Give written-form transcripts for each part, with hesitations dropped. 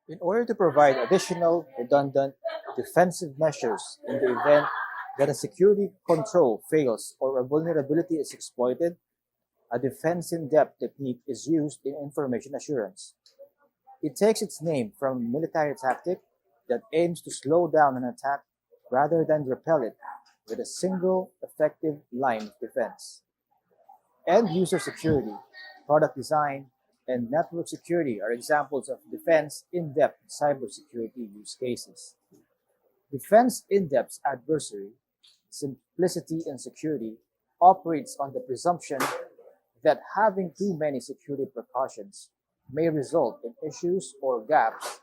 In order to provide additional redundant defensive measures in the event that a security control fails or a vulnerability is exploited, a defense-in-depth technique is used in information assurance. It takes its name from a military tactic that aims to slow down an attack rather than repel it with a single effective line of defense. End-user security, product design, and network security are examples of defense in-depth cybersecurity use cases. Defense in-depth adversary, simplicity and security, operates on the presumption that having too many security precautions may result in issues or gaps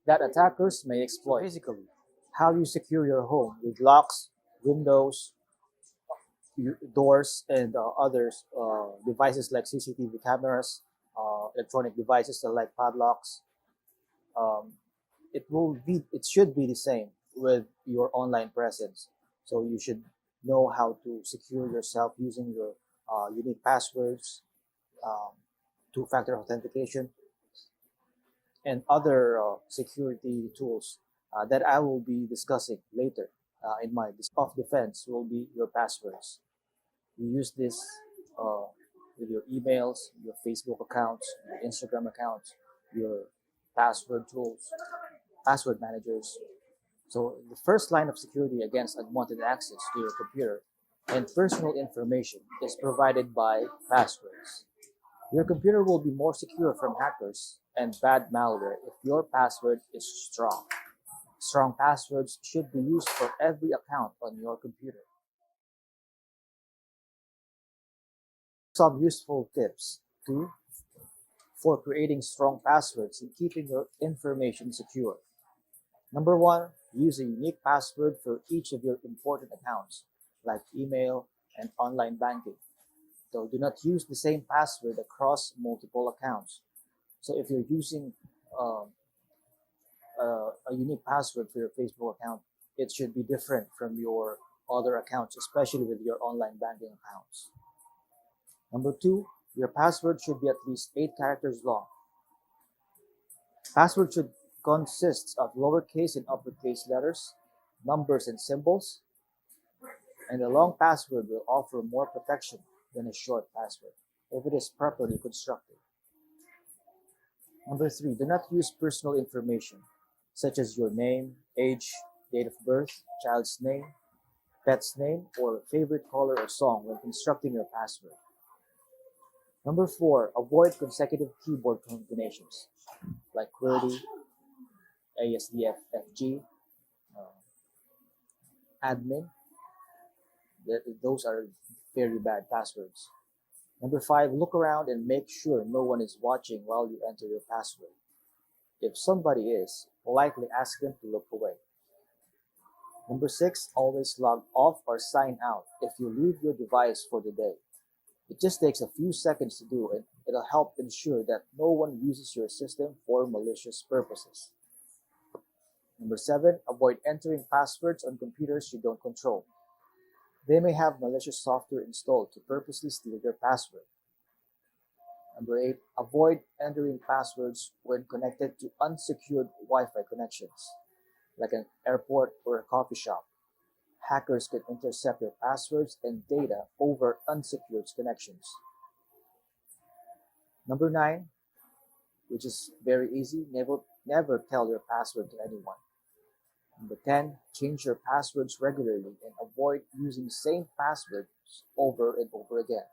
that attackers may exploit. Basically, how you secure your home with locks, windows, doors, and others devices like CCTV cameras, electronic devices like padlocks. Um, it should be the same with your online presence. So you should know how to secure yourself using your unique passwords, um, two-factor authentication, and other security tools that I will be discussing later in my of defense will be your passwords. You use this uh, with your emails, your Facebook accounts, your Instagram accounts, your password tools, password managers. So the first line of security against unwanted access to your computer and personal information is provided by passwords. Your computer will be more secure from hackers and bad malware if your password is strong. Strong passwords should be used for every account on your computer. Some useful tips to for creating strong passwords and keeping your information secure. Number one, use a unique password for each of your important accounts, like email and online banking. So do not use the same password across multiple accounts. So if you're using um, a unique password for your Facebook account, it should be different from your other accounts, especially with your online banking accounts. Number two, your password should be at least 8 characters long. Password should consist of lowercase and uppercase letters, numbers and symbols, and a long password will offer more protection than a short password if it is properly constructed. Number three, do not use personal information such as your name, age, date of birth, child's name, pet's name, or favorite color or song when constructing your password. Number four, avoid consecutive keyboard combinations like QWERTY, ASDFFG, uh, admin. Those are very bad passwords. Number five, look around and make sure no one is watching while you enter your password. If somebody is, politely ask them to look away. Number six, always log off or sign out if you leave your device for the day. It just takes a few seconds to do and it'll help ensure that no one uses your system for malicious purposes. Number seven, avoid entering passwords on computers you don't control. They may have malicious software installed to purposely steal your password. Number eight, avoid entering passwords when connected to unsecured Wi-Fi connections, like an airport or a coffee shop. Hackers can intercept your passwords and data over unsecured connections. Number nine, which is very easy, never tell your password to anyone. Number 10, change your passwords regularly and avoid using the same passwords over and over again.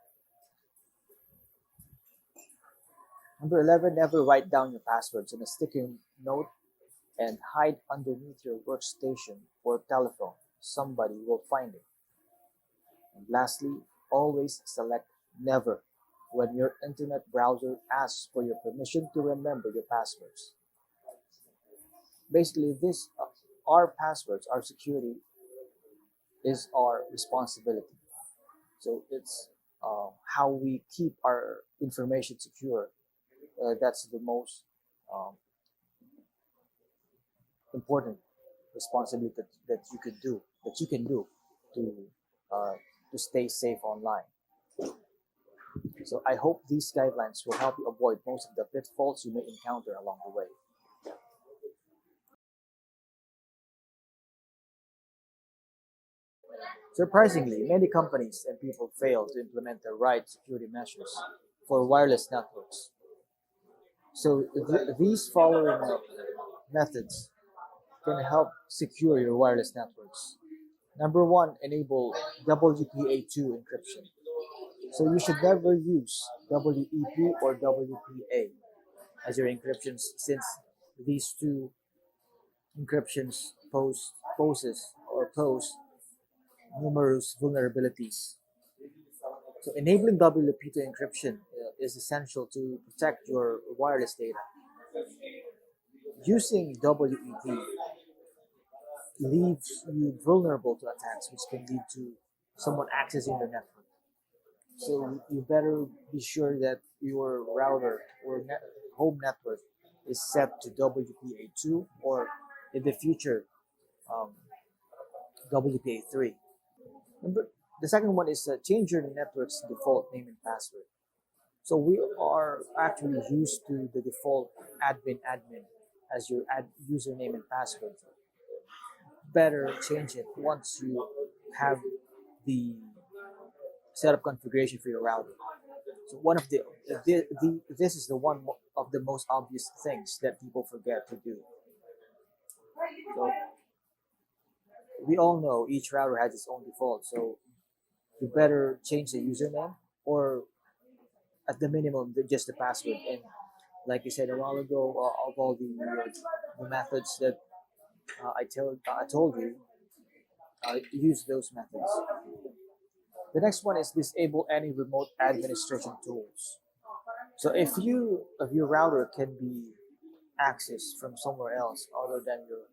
Number 11, never write down your passwords on a sticky note and hide underneath your workstation or telephone. Somebody will find it. And lastly, always select never when your internet browser asks for your permission to remember your passwords. Basically, our passwords, our security is our responsibility. So it's how we keep our information secure. That's the most um, important responsibility that you can do to uh, to stay safe online. So I hope these guidelines will help you avoid most of the pitfalls you may encounter along the way. Surprisingly, many companies and people fail to implement the right security measures for wireless networks. So these following methods can help secure your wireless networks. Number one, enable WPA2 encryption. So you should never use WEP or WPA as your encryptions, since these two encryptions pose numerous vulnerabilities. So enabling WP2 encryption is essential to protect your wireless data. Using WEP leaves you vulnerable to attacks, which can lead to someone accessing your network. So you better be sure that your router or home network is set to WPA2 or in the future um, WPA3. Number, the second one is change your network's default name and password. So we are actually used to the default admin as your username and password. Better change it once you have the setup configuration for your router. So one of this is the one of the most obvious things that people forget to do. So we all know each router has its own default. So you better change the username or at the minimum just the password. And like I said a while ago, of all the methods that I told you, use those methods. The next one is disable any remote administration tools. So if your router can be accessed from somewhere else other than your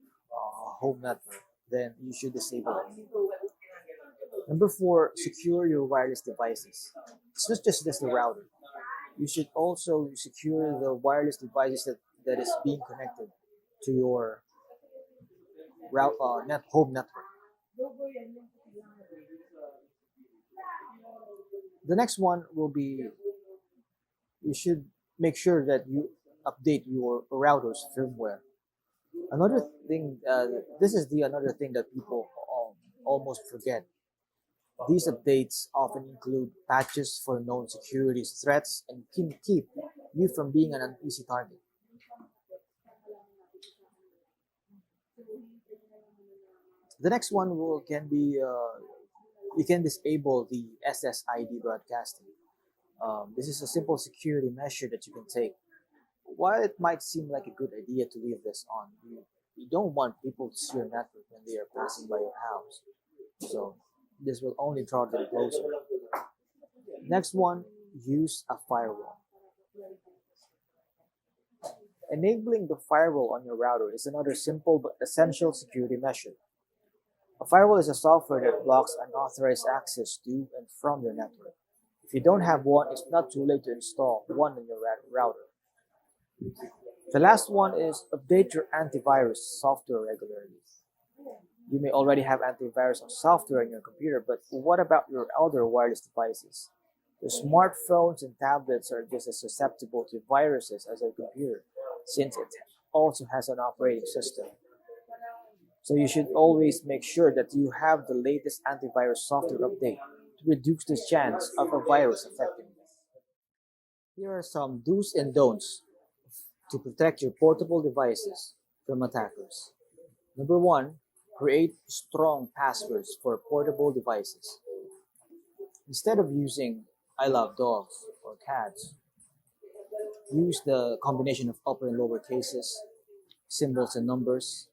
home network, then you should disable it. Number four, secure your wireless devices. It's not just the router. You should also secure the wireless devices that is being connected to your home network. The next one will be you should make sure that you update your router's firmware. Another thing, this is the another thing that people almost forget. These updates often include patches for known security threats and can keep you from being an easy target. The next one can be you can disable the SSID broadcasting. This is a simple security measure that you can take. While it might seem like a good idea to leave this on, you don't want people to see your network when they are passing by your house. So this will only draw them closer. Next one, use a firewall. Enabling the firewall on your router is another simple but essential security measure. A firewall is a software that blocks unauthorized access to and from your network. If you don't have one, it's not too late to install one on your router. The last one is update your antivirus software regularly. You may already have antivirus software in your computer, but what about your other wireless devices? Your smartphones and tablets are just as susceptible to viruses as your computer, since it also has an operating system. So you should always make sure that you have the latest antivirus software update to reduce the chance of a virus affecting you. Here are some do's and don'ts to protect your portable devices from attackers. Number one, create strong passwords for portable devices. Instead of using I love dogs or cats, use the combination of upper and lower cases, symbols and numbers,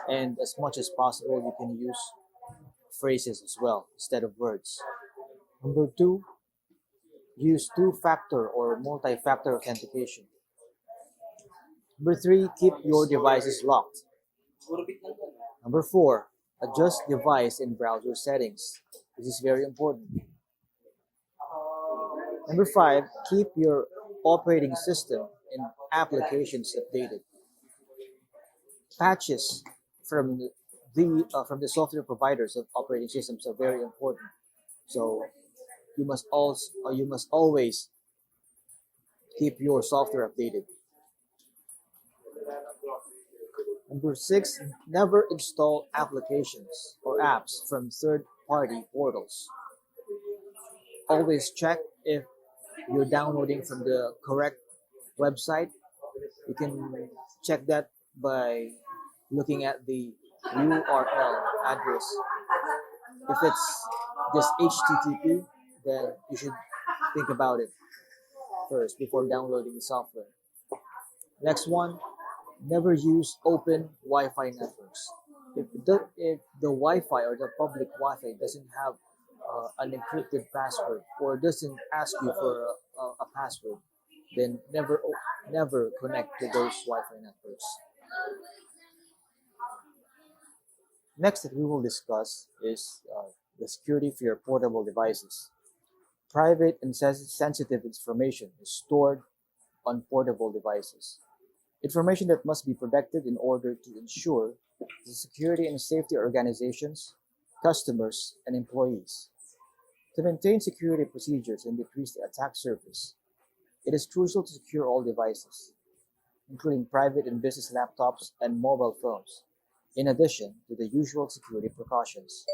and as much as possible, you can use phrases as well instead of words. Number two, use two-factor or multi-factor authentication. Number three, keep your devices locked. Number four, adjust device and browser settings. This is very important. Number five, keep your operating system and applications updated. Patches from from the software providers of operating systems are very important. So you must always keep your software updated. Number six, never install applications or apps from party portals. Always check if you're downloading from the correct website. You can check that by looking at the URL address. If it's just HTTP, then you should think about it first before downloading the software. Next one, never use open Wi-Fi networks. If the Wi-Fi or the public Wi-Fi doesn't have an encrypted password or doesn't ask you for a password, then never connect to those Wi-Fi networks. Next that we will discuss is the security for your portable devices. Private and sensitive information is stored on portable devices. Information that must be protected in order to ensure the security and safety of organizations, customers, and employees. To maintain security procedures and decrease the attack surface, it is crucial to secure all devices, including private and business laptops and mobile phones, in addition to the usual security precautions.